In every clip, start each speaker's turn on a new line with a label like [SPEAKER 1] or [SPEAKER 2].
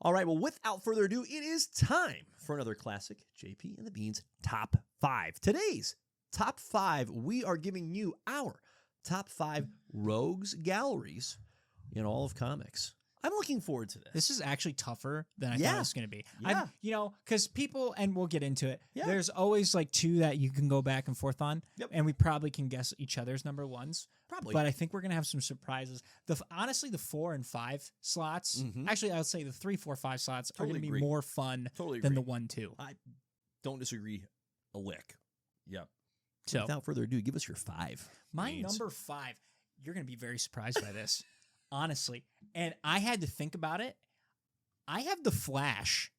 [SPEAKER 1] All right, well, without further ado, it is time for another classic JP and the Beans Top 5. Today's Top 5, we are giving you our Top 5 Rogues Galleries in all of comics. I'm looking forward to this.
[SPEAKER 2] This is actually tougher than I thought it was going to be.
[SPEAKER 1] Yeah.
[SPEAKER 2] Because people, and we'll get into it,
[SPEAKER 1] Yeah.
[SPEAKER 2] there's always like two that you can go back and forth on,
[SPEAKER 1] Yep.
[SPEAKER 2] and we probably can guess each other's number ones.
[SPEAKER 1] Probably.
[SPEAKER 2] But I think we're going to have some surprises. Honestly, the 4 and 5 slots, actually, I would say the 3, 4, 5 slots are going to be
[SPEAKER 1] agree.
[SPEAKER 2] more fun
[SPEAKER 1] Totally
[SPEAKER 2] than
[SPEAKER 1] agree.
[SPEAKER 2] the 1, 2.
[SPEAKER 1] I don't disagree a lick. Yep.
[SPEAKER 2] So,
[SPEAKER 1] Without further ado, give us your 5.
[SPEAKER 2] my
[SPEAKER 1] Beans.
[SPEAKER 2] number 5, you're going to be very surprised by this, honestly. And I had to think about it. I have the Flash.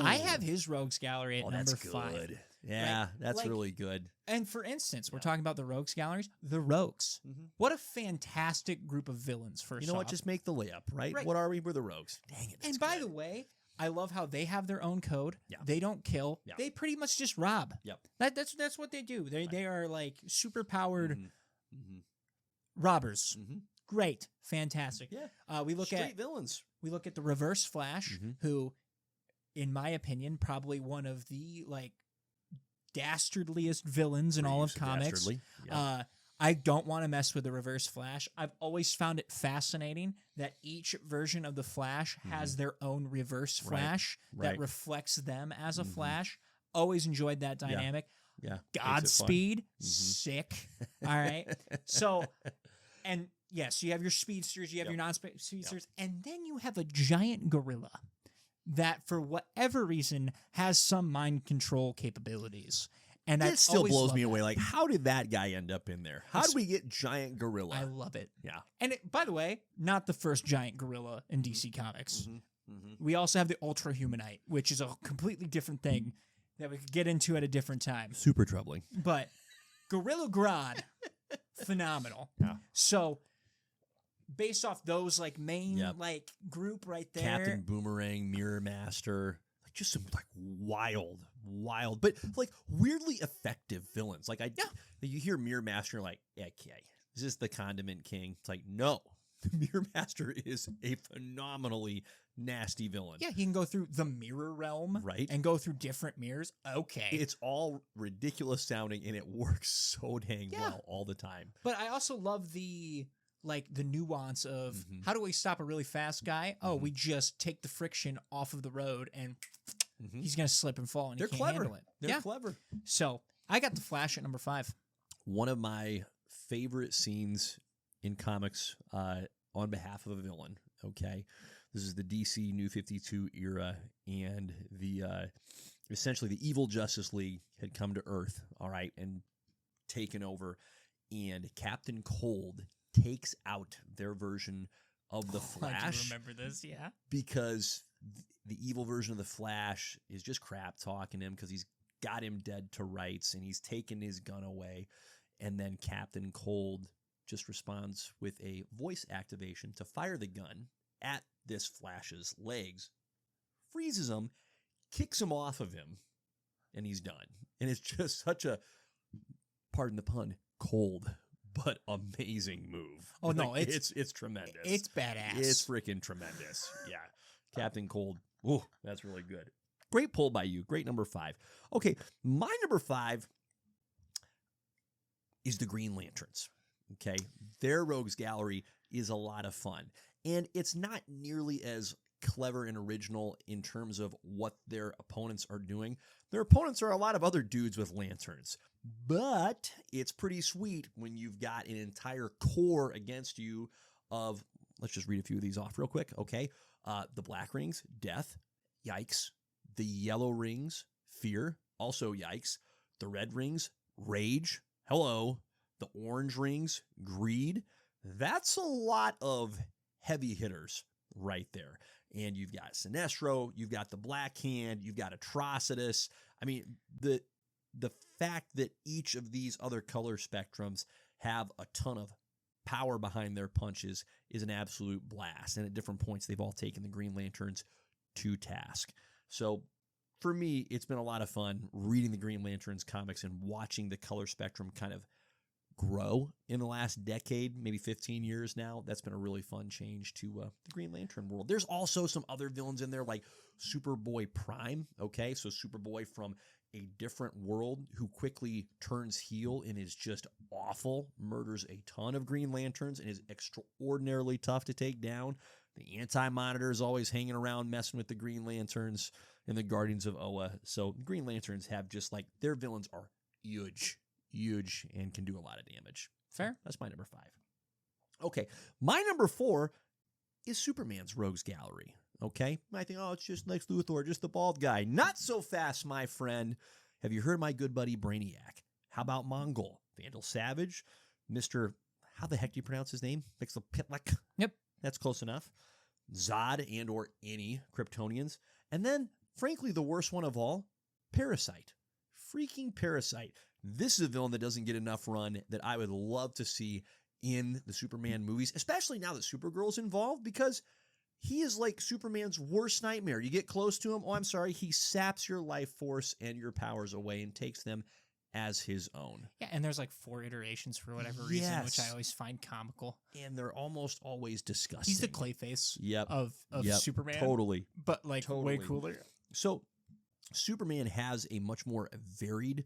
[SPEAKER 2] I have his Rogues Gallery at number 5.
[SPEAKER 1] Good. Yeah,
[SPEAKER 2] Right?
[SPEAKER 1] that's
[SPEAKER 2] Like-
[SPEAKER 1] really good.
[SPEAKER 2] And for instance, we're talking about the Rogues Galleries. The Rogues. What a fantastic group of villains, first
[SPEAKER 1] You know what?
[SPEAKER 2] off.
[SPEAKER 1] Just make the layup, right?
[SPEAKER 2] Right.
[SPEAKER 1] What are we? We're the Rogues. Dang it.
[SPEAKER 2] And by the way, I love how they have their own code.
[SPEAKER 1] Yeah.
[SPEAKER 2] They don't kill.
[SPEAKER 1] Yeah.
[SPEAKER 2] They pretty much just rob.
[SPEAKER 1] Yep.
[SPEAKER 2] That's what they do. They are like super powered
[SPEAKER 1] Mhm.
[SPEAKER 2] robbers.
[SPEAKER 1] Mhm.
[SPEAKER 2] Great. Fantastic.
[SPEAKER 1] Yeah.
[SPEAKER 2] We look
[SPEAKER 1] Straight
[SPEAKER 2] at
[SPEAKER 1] villains.
[SPEAKER 2] the Reverse Flash,
[SPEAKER 1] Mhm.
[SPEAKER 2] who, in my opinion, probably one of the like dastardliest villains in all of
[SPEAKER 1] Pretty
[SPEAKER 2] comics.
[SPEAKER 1] dastardly. Yeah.
[SPEAKER 2] I don't want to mess with the Reverse Flash. I've always found it fascinating that each version of the Flash has their own Reverse
[SPEAKER 1] Right.
[SPEAKER 2] Flash that
[SPEAKER 1] Right.
[SPEAKER 2] reflects them as a Flash. Always enjoyed that dynamic.
[SPEAKER 1] yeah. Makes it fun.
[SPEAKER 2] Godspeed, sick. All right. So, and yes, you have your speedsters, you have
[SPEAKER 1] Yep.
[SPEAKER 2] your non-speedsters, and then you have a giant gorilla that, for whatever reason, has some mind control capabilities. And
[SPEAKER 1] It
[SPEAKER 2] that
[SPEAKER 1] still
[SPEAKER 2] always
[SPEAKER 1] blows
[SPEAKER 2] loved
[SPEAKER 1] me away.
[SPEAKER 2] that.
[SPEAKER 1] Like, how did that guy end up in there? How did we get giant gorilla?
[SPEAKER 2] I love it.
[SPEAKER 1] yeah.
[SPEAKER 2] And by the way, not the first giant gorilla in DC Comics.
[SPEAKER 1] Mm-hmm.
[SPEAKER 2] We also have the Ultra Humanite, which is a completely different thing that we could get into at a different time.
[SPEAKER 1] Super troubling.
[SPEAKER 2] But Gorilla Grodd, phenomenal.
[SPEAKER 1] Yeah.
[SPEAKER 2] So, based off those like main
[SPEAKER 1] Yep.
[SPEAKER 2] like group right there,
[SPEAKER 1] Captain Boomerang, Mirror Master, like just some like wild, but like weirdly effective villains. Like you hear Mirror Master, you're like, okay, is this the Condiment King? It's like, no, Mirror Master is a phenomenally nasty villain.
[SPEAKER 2] yeah, he can go through the mirror realm,
[SPEAKER 1] Right.
[SPEAKER 2] and go through different mirrors. Okay,
[SPEAKER 1] It's all ridiculous sounding, and it works so dang
[SPEAKER 2] Yeah.
[SPEAKER 1] well all the time.
[SPEAKER 2] but I also love the nuance of
[SPEAKER 1] Mhm.
[SPEAKER 2] how do we stop a really fast guy? Oh, we just take the friction off of the road, and
[SPEAKER 1] Mhm.
[SPEAKER 2] he's gonna slip and fall, and
[SPEAKER 1] They're
[SPEAKER 2] he can't
[SPEAKER 1] clever.
[SPEAKER 2] handle it.
[SPEAKER 1] They're
[SPEAKER 2] yeah.
[SPEAKER 1] clever.
[SPEAKER 2] So I got the Flash at number 5.
[SPEAKER 1] One of my favorite scenes in comics on behalf of a villain. Okay, this is the DC New 52 era, and the essentially the evil Justice League had come to Earth. All right, and taken over, and Captain Cold takes out their version of the
[SPEAKER 2] I
[SPEAKER 1] Flash
[SPEAKER 2] do remember this, yeah.
[SPEAKER 1] because the evil version of the Flash is just crap talking him because he's got him dead to rights and he's taken his gun away. And then Captain Cold just responds with a voice activation to fire the gun at this Flash's legs, freezes him, kicks him off of him, and he's done. And it's just such a, pardon the pun, cold but amazing move.
[SPEAKER 2] Oh, no,
[SPEAKER 1] it's tremendous.
[SPEAKER 2] It's badass.
[SPEAKER 1] It's freaking tremendous. Yeah. Captain Cold. Ooh, that's really good. Great pull by you. Great number 5. Okay, my number 5 is the Green Lanterns. Okay, their Rogues Gallery is a lot of fun. And it's not nearly as clever and original in terms of what their opponents are doing. Their opponents are a lot of other dudes with lanterns. But it's pretty sweet when you've got an entire corps against you of, let's just read a few of these off real quick, okay? The black rings, death, yikes. The yellow rings, fear, also yikes. The red rings, rage, hello. The orange rings, greed. That's a lot of heavy hitters right there. And you've got Sinestro, you've got the Black Hand, you've got Atrocitus. I mean, the fact that each of these other color spectrums have a ton of power behind their punches is an absolute blast. And at different points, they've all taken the Green Lanterns to task. So for me, it's been a lot of fun reading the Green Lanterns comics and watching the color spectrum kind of grow in the last decade, maybe 15 years now. That's been a really fun change to the Green Lantern world. There's also some other villains in there like Superboy Prime, okay? So Superboy from a different world who quickly turns heel and is just awful, murders a ton of Green Lanterns, and is extraordinarily tough to take down. The Anti-Monitor is always hanging around messing with the Green Lanterns and the Guardians of Oa. So Green Lanterns have just like, their villains are huge, and can do a lot of damage.
[SPEAKER 2] Fair.
[SPEAKER 1] That's my number 5. Okay, my number 4 is Superman's Rogues Gallery. Okay, I think, it's just Lex Luthor, just the bald guy. Not so fast, my friend. Have you heard my good buddy Brainiac? How about Mongol, Vandal Savage, Mr. How the heck do you pronounce his name? Mxyzptlk.
[SPEAKER 2] Yep.
[SPEAKER 1] That's close enough. Zod and or any Kryptonians. And then, frankly, the worst one of all, Parasite. Freaking Parasite. This is a villain that doesn't get enough run that I would love to see in the Superman movies, especially now that Supergirl's involved, because he is like Superman's worst nightmare. You get close to him, he saps your life force and your powers away and takes them as his own.
[SPEAKER 2] Yeah, and there's like 4 iterations for whatever reason, which I always find comical.
[SPEAKER 1] And they're almost always disgusting.
[SPEAKER 2] He's the Clayface of Superman.
[SPEAKER 1] Totally.
[SPEAKER 2] But like way cooler.
[SPEAKER 1] So Superman has a much more varied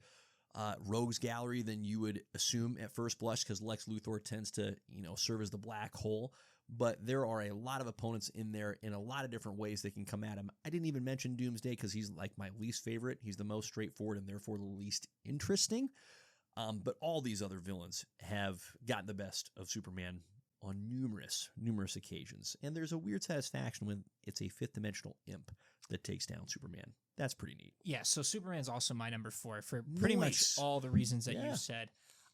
[SPEAKER 1] rogues gallery than you would assume at first blush, because Lex Luthor tends to, serve as the black hole. But there are a lot of opponents in there in a lot of different ways that can come at him. I didn't even mention Doomsday because he's like my least favorite. He's the most straightforward and therefore the least interesting. But all these other villains have gotten the best of Superman on numerous occasions. And there's a weird satisfaction when it's a fifth dimensional imp that takes down Superman. That's pretty neat.
[SPEAKER 2] Yeah, so Superman's also my number 4 for pretty much all the reasons that you said.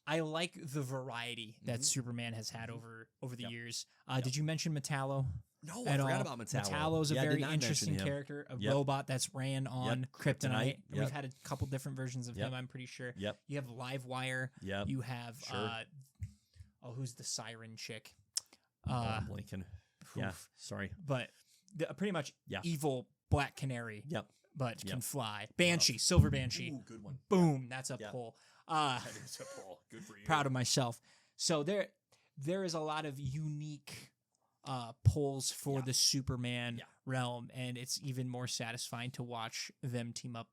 [SPEAKER 2] I like the variety that Superman has had over the years. Did you mention Metallo?
[SPEAKER 1] No, I forgot about Metallo.
[SPEAKER 2] Metallo's a very interesting character, a robot that's ran on Kryptonite. And we've had a couple different versions of him, I'm pretty sure. You have Livewire. You have, who's the siren chick?
[SPEAKER 1] Lincoln. Yeah, sorry.
[SPEAKER 2] But pretty much evil Black Canary. But can fly. Banshee, Silver Banshee.
[SPEAKER 1] Ooh, good one.
[SPEAKER 2] Boom, that's a pull.
[SPEAKER 1] That is a pull. Good for you.
[SPEAKER 2] Proud of myself. So there is a lot of unique pulls for the Superman realm, and it's even more satisfying to watch them team up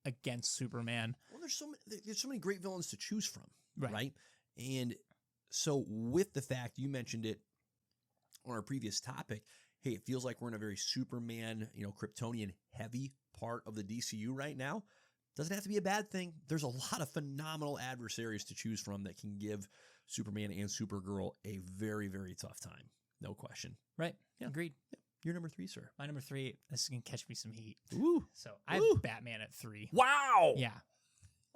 [SPEAKER 2] against Superman.
[SPEAKER 1] Well, there's so many great villains to choose from, right? And so with the fact you mentioned it on our previous topic, hey, it feels like we're in a very Superman, Kryptonian heavy part of the DCU right now. Doesn't have to be a bad thing. There's a lot of phenomenal adversaries to choose from that can give Superman and Supergirl a very, very tough time. No question.
[SPEAKER 2] Right. Yeah. Agreed.
[SPEAKER 1] Yeah. Your number 3, sir.
[SPEAKER 2] My number 3, this is going to catch me some heat.
[SPEAKER 1] Ooh.
[SPEAKER 2] So I have Batman at 3.
[SPEAKER 1] Wow.
[SPEAKER 2] Yeah.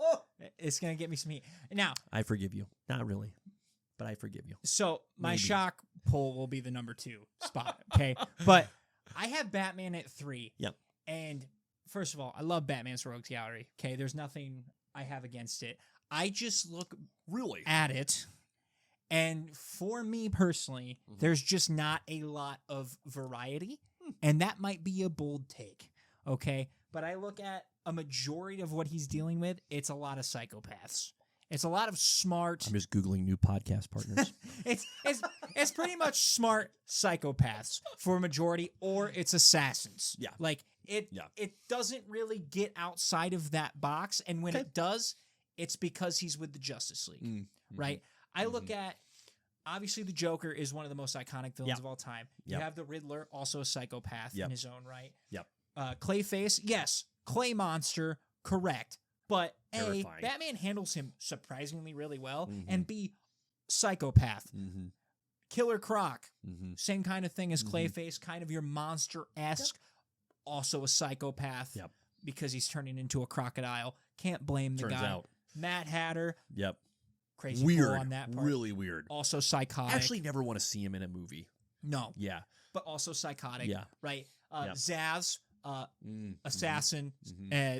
[SPEAKER 1] Oh.
[SPEAKER 2] It's going to get me some heat. Now.
[SPEAKER 1] I forgive you. Not really, but I forgive you.
[SPEAKER 2] So my shock pull will be the number 2 spot. Okay. But I have Batman at 3.
[SPEAKER 1] Yep.
[SPEAKER 2] And first of all, I love Batman's Rogues Gallery. Okay, there's nothing I have against it. I just look at it, and for me personally, there's just not a lot of variety, and that might be a bold take, okay? But I look at a majority of what he's dealing with, it's a lot of psychopaths. It's a lot of smart.
[SPEAKER 1] I'm just Googling new podcast partners.
[SPEAKER 2] it's pretty much smart psychopaths for a majority, or it's assassins.
[SPEAKER 1] Yeah.
[SPEAKER 2] Like, it doesn't really get outside of that box, and when it does, it's because he's with the Justice League, right? I look at, obviously, the Joker is one of the most iconic villains of all time. You have the Riddler, also a psychopath in his own right. Clayface, yes, Clay Monster, correct. But A, Batman handles him surprisingly really well, and B, psychopath. Killer Croc, same kind of thing as Clayface, kind of your monster-esque, also a psychopath because he's turning into a crocodile. Can't blame the guy. Mad Hatter, crazy weird on that part.
[SPEAKER 1] Really weird.
[SPEAKER 2] Also psychotic.
[SPEAKER 1] Actually never want to see him in a movie.
[SPEAKER 2] No.
[SPEAKER 1] Yeah.
[SPEAKER 2] But also psychotic.
[SPEAKER 1] Yeah.
[SPEAKER 2] Right? Zaz, assassin,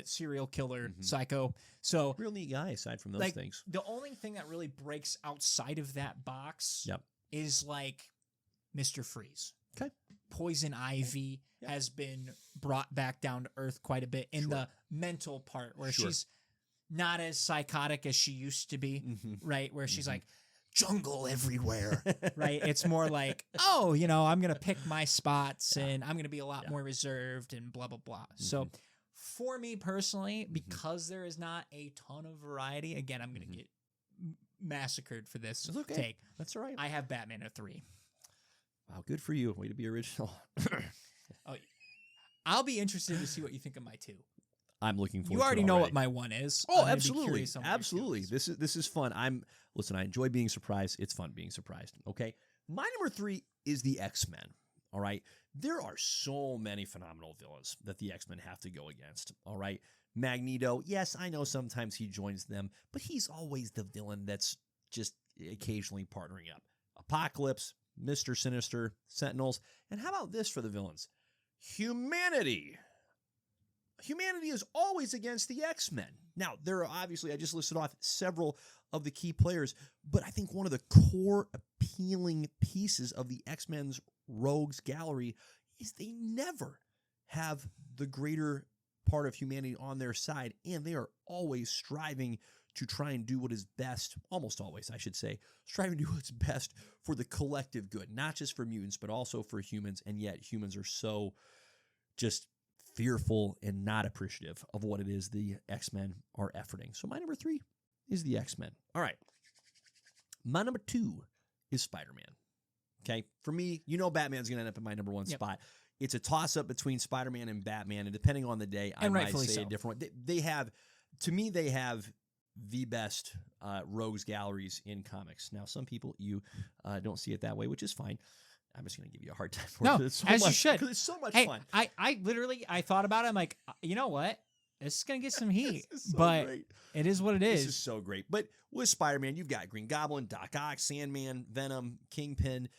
[SPEAKER 2] serial killer, psycho. So
[SPEAKER 1] real neat guy aside from those things.
[SPEAKER 2] The only thing that really breaks outside of that box is like Mr. Freeze.
[SPEAKER 1] Okay.
[SPEAKER 2] Poison Ivy has been brought back down to earth quite a bit in the mental part where she's not as psychotic as she used to be, right? Where she's
[SPEAKER 1] Mhm.
[SPEAKER 2] like, jungle everywhere, right? It's more like, oh, I'm going to pick my spots and I'm going to be a lot more reserved and blah, blah, blah. So for me personally, because there is not a ton of variety, again, I'm going to get massacred for this take.
[SPEAKER 1] That's all right.
[SPEAKER 2] I have Batman at 3.
[SPEAKER 1] Wow, good for you. Way to be original.
[SPEAKER 2] Oh, I'll be interested to see what you think of my 2.
[SPEAKER 1] I'm looking forward.
[SPEAKER 2] You already
[SPEAKER 1] to it
[SPEAKER 2] know
[SPEAKER 1] already.
[SPEAKER 2] what my 1 is.
[SPEAKER 1] Oh,
[SPEAKER 2] I'm gonna be
[SPEAKER 1] absolutely,
[SPEAKER 2] curious on what your 2
[SPEAKER 1] absolutely.
[SPEAKER 2] is.
[SPEAKER 1] This is fun. Listen. I enjoy being surprised. It's fun being surprised. Okay, my number 3 is the X-Men. All right, there are so many phenomenal villains that the X-Men have to go against. All right, Magneto. Yes, I know sometimes he joins them, but he's always the villain that's just occasionally partnering up. Apocalypse, Mr. Sinister, Sentinels, and how about this for the villains? Humanity. Humanity is always against the X-Men. Now, there are obviously, I just listed off several of the key players, but I think one of the core appealing pieces of the X-Men's Rogues Gallery is they never have the greater part of humanity on their side, and they are always striving to try and do what is best, almost always, I should say, striving to do what's best for the collective good, not just for mutants, but also for humans, and yet humans are so just fearful and not appreciative of what it is the X-Men are efforting. So my number 3 is the X-Men. All right. My number 2 is Spider-Man. Okay. For me, Batman's going to end up in my number 1 spot. It's a toss-up between Spider-Man and Batman, and depending on the day, I might say a different one. They have the best rogues galleries in comics. Now, some people, you don't see it that way, which is fine. I'm just going to give you a hard time for it.
[SPEAKER 2] No, as you should.
[SPEAKER 1] Because it's so much
[SPEAKER 2] Hey,
[SPEAKER 1] fun.
[SPEAKER 2] I literally thought about it. I'm like, you know what? This is going to get some heat,
[SPEAKER 1] This is so
[SPEAKER 2] but
[SPEAKER 1] great.
[SPEAKER 2] it is what it is.
[SPEAKER 1] This is so great. But with Spider-Man, you've got Green Goblin, Doc Ock, Sandman, Venom, Kingpin.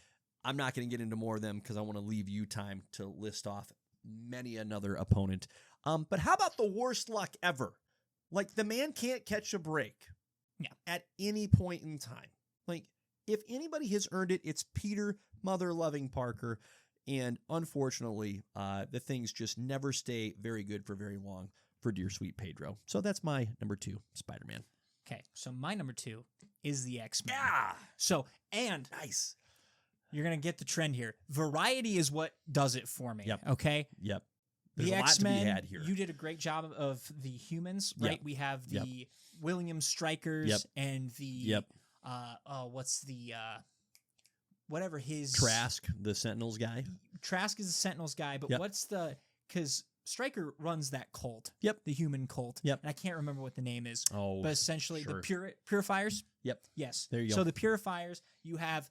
[SPEAKER 1] I'm not going to get into more of them because I want to leave you time to list off many another opponent. But how about the worst luck ever? Like, the man can't catch a break at any point in time. Like, if anybody has earned it, it's Peter mother-loving Parker. And unfortunately, the things just never stay very good for very long for dear sweet Pedro. So that's my number 2, Spider-Man.
[SPEAKER 2] Okay, so my number 2 is the X-Men.
[SPEAKER 1] Yeah.
[SPEAKER 2] So, and
[SPEAKER 1] Nice.
[SPEAKER 2] you're going to get the trend here. Variety is what does it for me.
[SPEAKER 1] Yep.
[SPEAKER 2] Okay?
[SPEAKER 1] Yep. There's
[SPEAKER 2] The
[SPEAKER 1] a lot to be
[SPEAKER 2] X-Men,
[SPEAKER 1] had here.
[SPEAKER 2] you did a great job of the humans, right?
[SPEAKER 1] Yep.
[SPEAKER 2] We have the
[SPEAKER 1] Yep.
[SPEAKER 2] William Strikers
[SPEAKER 1] Yep.
[SPEAKER 2] and the
[SPEAKER 1] Yep.
[SPEAKER 2] what's the whatever his
[SPEAKER 1] Trask, the Sentinels guy.
[SPEAKER 2] Trask is the Sentinels guy, but
[SPEAKER 1] Yep.
[SPEAKER 2] what's the because Stryker runs that cult.
[SPEAKER 1] Yep.
[SPEAKER 2] The human cult.
[SPEAKER 1] Yep.
[SPEAKER 2] And I can't remember what the name is.
[SPEAKER 1] Oh,
[SPEAKER 2] But essentially
[SPEAKER 1] sure.
[SPEAKER 2] the purifiers.
[SPEAKER 1] Yep.
[SPEAKER 2] Yes.
[SPEAKER 1] There you go.
[SPEAKER 2] So the purifiers, you have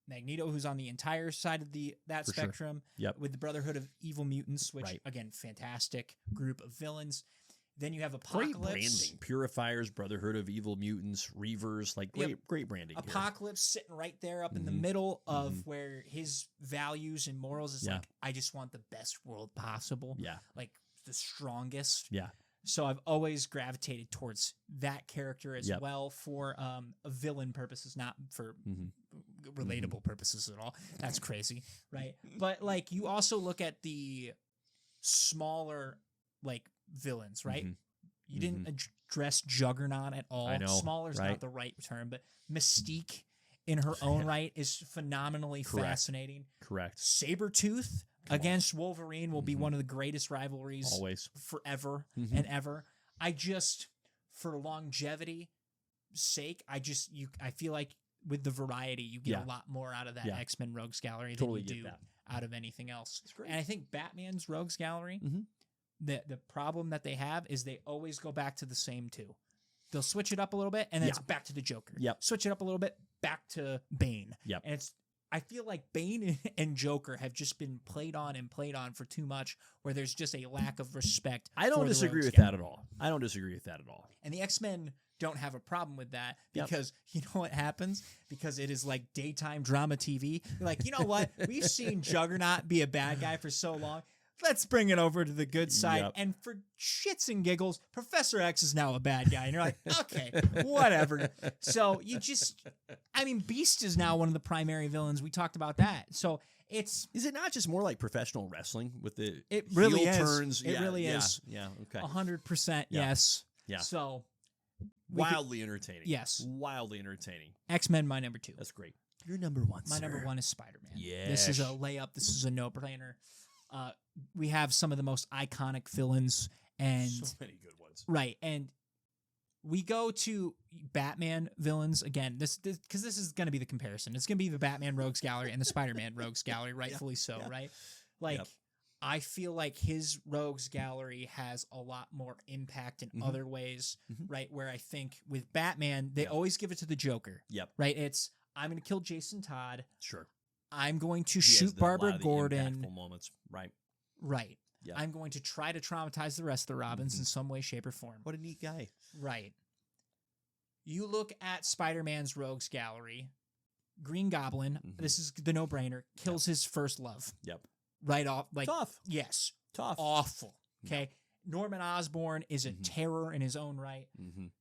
[SPEAKER 2] Magneto, who's on the entire side of that
[SPEAKER 1] For sure.
[SPEAKER 2] spectrum.
[SPEAKER 1] Yep.
[SPEAKER 2] With the Brotherhood of Evil Mutants, which
[SPEAKER 1] Right.
[SPEAKER 2] again, fantastic group of villains. Then you have
[SPEAKER 1] Great
[SPEAKER 2] Apocalypse.
[SPEAKER 1] branding. Purifiers, Brotherhood of Evil Mutants, Reavers, like great branding. here.
[SPEAKER 2] Apocalypse sitting right there up in the
[SPEAKER 1] Mhm.
[SPEAKER 2] middle of where his values and morals is
[SPEAKER 1] Yeah.
[SPEAKER 2] like, I just want the best world possible.
[SPEAKER 1] Yeah.
[SPEAKER 2] Like the strongest.
[SPEAKER 1] Yeah.
[SPEAKER 2] So I've always gravitated towards that character as
[SPEAKER 1] Yep.
[SPEAKER 2] well for a villain purposes, not for
[SPEAKER 1] Mhm.
[SPEAKER 2] relatable purposes at all. That's crazy, right? But like you also look at the smaller like villains, right?
[SPEAKER 1] Mhm.
[SPEAKER 2] You didn't address Juggernaut at all.
[SPEAKER 1] I know,
[SPEAKER 2] Smaller is
[SPEAKER 1] right?
[SPEAKER 2] not the right term, but Mystique in her own right is phenomenally
[SPEAKER 1] Correct.
[SPEAKER 2] fascinating.
[SPEAKER 1] Correct.
[SPEAKER 2] Sabretooth against Wolverine will be one of the greatest rivalries
[SPEAKER 1] Always.
[SPEAKER 2] forever
[SPEAKER 1] Mhm.
[SPEAKER 2] and ever. I just, for longevity sake, I feel like with the variety, you get
[SPEAKER 1] Yeah.
[SPEAKER 2] a lot more out of that
[SPEAKER 1] Yeah.
[SPEAKER 2] X-Men Rogues Gallery
[SPEAKER 1] Totally
[SPEAKER 2] than
[SPEAKER 1] get
[SPEAKER 2] you do
[SPEAKER 1] that.
[SPEAKER 2] out of anything else.
[SPEAKER 1] It's great.
[SPEAKER 2] And I think Batman's Rogues Gallery,
[SPEAKER 1] Mhm.
[SPEAKER 2] the problem that they have is they always go back to the same two. They'll switch it up a little bit, and then it's back to the Joker.
[SPEAKER 1] Yep.
[SPEAKER 2] Switch it up a little bit, back to Bane.
[SPEAKER 1] Yep.
[SPEAKER 2] And I feel like Bane and Joker have just been played on for too much, where there's just a lack of respect.
[SPEAKER 1] I don't
[SPEAKER 2] for the
[SPEAKER 1] disagree
[SPEAKER 2] Rogues
[SPEAKER 1] with
[SPEAKER 2] Gallery.
[SPEAKER 1] that at all. I don't disagree with that at all.
[SPEAKER 2] And the X-Men don't have a problem with that
[SPEAKER 1] Yep.
[SPEAKER 2] because you know what happens? Because it is like daytime drama TV. You're like, you know what? We've seen Juggernaut be a bad guy for so long. Let's bring it over to the good side.
[SPEAKER 1] Yep.
[SPEAKER 2] And for shits and giggles, Professor X is now a bad guy. And you're like, okay, whatever. So Beast is now one of the primary villains. We talked about that. So is
[SPEAKER 1] it not just more like professional wrestling with the
[SPEAKER 2] It really
[SPEAKER 1] heel
[SPEAKER 2] is.
[SPEAKER 1] turns?
[SPEAKER 2] It really is.
[SPEAKER 1] Yeah. Okay.
[SPEAKER 2] 100%
[SPEAKER 1] Yeah.
[SPEAKER 2] yes.
[SPEAKER 1] Yeah.
[SPEAKER 2] So
[SPEAKER 1] wildly entertaining.
[SPEAKER 2] Yes.
[SPEAKER 1] Wildly entertaining.
[SPEAKER 2] X-Men, my number 2.
[SPEAKER 1] That's great. Your number 1,
[SPEAKER 2] My
[SPEAKER 1] sir.
[SPEAKER 2] number 1 is Spider-Man.
[SPEAKER 1] Yes.
[SPEAKER 2] This is a layup. This is a no-brainer. We have some of the most iconic villains, and
[SPEAKER 1] so many good ones.
[SPEAKER 2] right, and we go to Batman villains again. This because this is going to be the comparison. It's going to be the Batman Rogues Gallery and the Spider-Man Rogues Gallery, rightfully so, right? Like, I feel like his Rogues Gallery has a lot more impact in other ways, right? Where I think with Batman, they always give it to the Joker.
[SPEAKER 1] Yep.
[SPEAKER 2] Right? It's, I'm going to kill Jason Todd.
[SPEAKER 1] Sure.
[SPEAKER 2] I'm going to
[SPEAKER 1] He has
[SPEAKER 2] shoot
[SPEAKER 1] a
[SPEAKER 2] Barbara
[SPEAKER 1] lot of the
[SPEAKER 2] Gordon.
[SPEAKER 1] impactful moments. Right.
[SPEAKER 2] Right.
[SPEAKER 1] Yeah.
[SPEAKER 2] I'm going to try to traumatize the rest of the Robins in some way, shape, or form.
[SPEAKER 1] What a neat guy.
[SPEAKER 2] Right. You look at Spider-Man's Rogues Gallery, Green Goblin, this is the no-brainer, kills his first love.
[SPEAKER 1] Yep.
[SPEAKER 2] Right off. Like,
[SPEAKER 1] Tough.
[SPEAKER 2] Yes.
[SPEAKER 1] Tough.
[SPEAKER 2] Awful. Okay. Norman Osborn is a terror in his own right.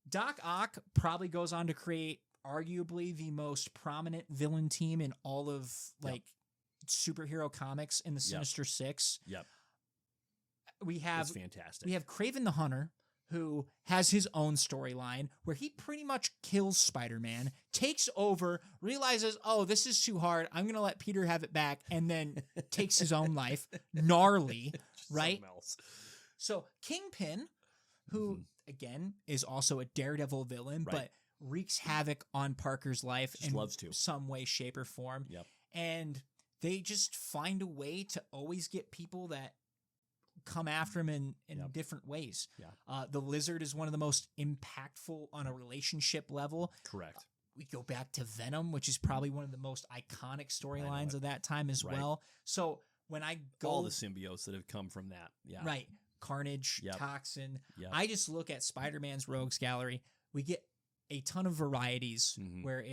[SPEAKER 2] Doc Ock probably goes on to create arguably the most prominent villain team in all of like superhero comics in the Sinister Six.
[SPEAKER 1] Yep.
[SPEAKER 2] We have
[SPEAKER 1] It's fantastic.
[SPEAKER 2] We have Kraven the Hunter, who has his own storyline where he pretty much kills Spider-Man, takes over, realizes, oh, this is too hard. I'm going to let Peter have it back, and then takes his own life. Gnarly, right? So Kingpin, who, again, is also a Daredevil villain, but wreaks havoc on Parker's life in some way, shape, or form.
[SPEAKER 1] Yep.
[SPEAKER 2] And they just find a way to always get people that come after him in different ways.
[SPEAKER 1] Yeah.
[SPEAKER 2] The Lizard is one of the most impactful on a relationship level.
[SPEAKER 1] Correct.
[SPEAKER 2] We go back to Venom, which is probably one of the most iconic storylines of that time as well. So when I go...
[SPEAKER 1] all the symbiotes that have come from that. Yeah.
[SPEAKER 2] Right. Carnage, Toxin.
[SPEAKER 1] Yep.
[SPEAKER 2] I just look at Spider-Man's Rogues Gallery. We get a ton of varieties where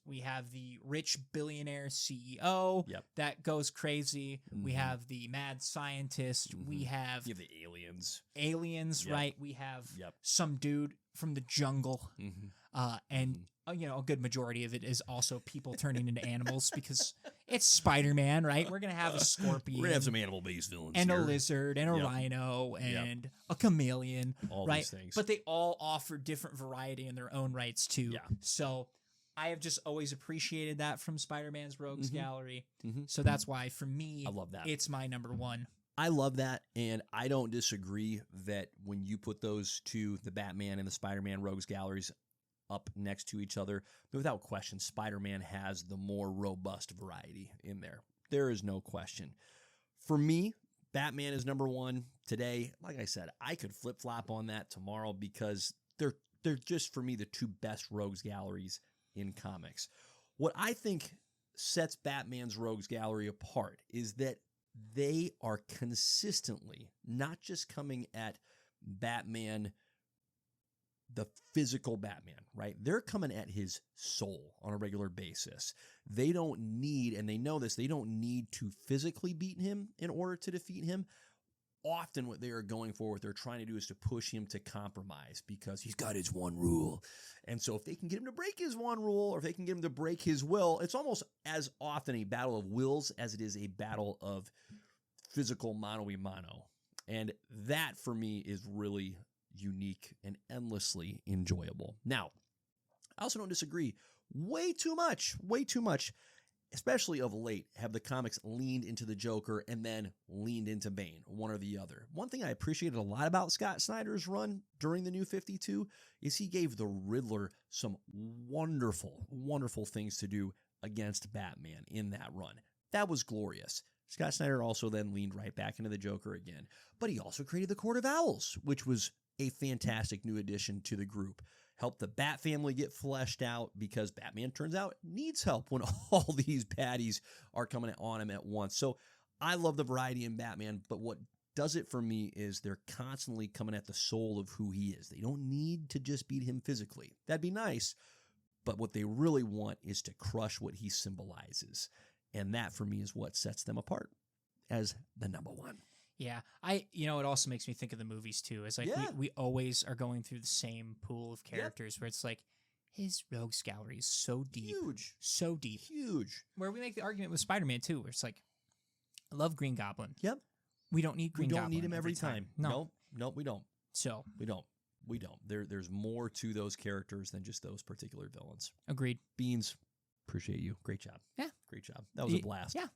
[SPEAKER 2] we have the rich billionaire CEO that goes crazy. We have the mad scientist. We have
[SPEAKER 1] the
[SPEAKER 2] aliens, right? We have some dude from the jungle. And you know, a good majority of it is also people turning into animals because it's Spider-Man, right? We're going to have a scorpion.
[SPEAKER 1] We're going to have some animal-based villains
[SPEAKER 2] and
[SPEAKER 1] here.
[SPEAKER 2] a lizard and a rhino and a chameleon,
[SPEAKER 1] all
[SPEAKER 2] right?
[SPEAKER 1] These things.
[SPEAKER 2] But they all offer different variety in their own rights too. Yeah. So I have just always appreciated that from Spider-Man's Rogues Gallery. So that's why for me,
[SPEAKER 1] I love that.
[SPEAKER 2] It's my number 1.
[SPEAKER 1] I love that, and I don't disagree that when you put those two, the Batman and the Spider-Man Rogues Galleries, up next to each other, without question, Spider-Man has the more robust variety in there. There is no question. For me, Batman is number 1 today. Like I said, I could flip-flop on that tomorrow because they're just, for me, the 2 best Rogues Galleries in comics. What I think sets Batman's Rogues Gallery apart is that they are consistently not just coming at Batman, the physical Batman, right? They're coming at his soul on a regular basis. They don't need, and they know this, they don't need to physically beat him in order to defeat him. Often what they are going for, what they're trying to do is to push him to compromise because he's got his one rule. And so if they can get him to break his one rule, or if they can get him to break his will, it's almost as often a battle of wills as it is a battle of physical mano-a-mano. And that, for me, is really unique and endlessly enjoyable. Now, I also don't disagree. Way too much, especially of late, have the comics leaned into the Joker and then leaned into Bane, one or the other. One thing I appreciated a lot about Scott Snyder's run during the New 52 is he gave the Riddler some wonderful, wonderful things to do against Batman in that run. That was glorious. Scott Snyder also then leaned right back into the Joker again. But he also created the Court of Owls, which was a fantastic new addition to the group. Helped the Bat family get fleshed out because Batman, turns out, needs help when all these baddies are coming on him at once. So I love the variety in Batman, but what does it for me is they're constantly coming at the soul of who he is. They don't need to just beat him physically. That'd be nice, but what they really want is to crush what he symbolizes. And that, for me, is what sets them apart as the number 1.
[SPEAKER 2] Yeah, it also makes me think of the movies too. It's like we always are going through the same pool of characters where it's like his Rogues Gallery is so deep.
[SPEAKER 1] Huge.
[SPEAKER 2] So deep.
[SPEAKER 1] Huge.
[SPEAKER 2] Where we make the argument with Spider-Man too, where it's like, I love Green Goblin.
[SPEAKER 1] Yep.
[SPEAKER 2] We don't need Green Goblin.
[SPEAKER 1] We don't need him every time.
[SPEAKER 2] No.
[SPEAKER 1] Nope, we don't.
[SPEAKER 2] So
[SPEAKER 1] we don't. We don't. There's more to those characters than just those particular villains.
[SPEAKER 2] Agreed.
[SPEAKER 1] Beans, appreciate you. Great job.
[SPEAKER 2] Yeah.
[SPEAKER 1] Great job. That was a blast.
[SPEAKER 2] Yeah.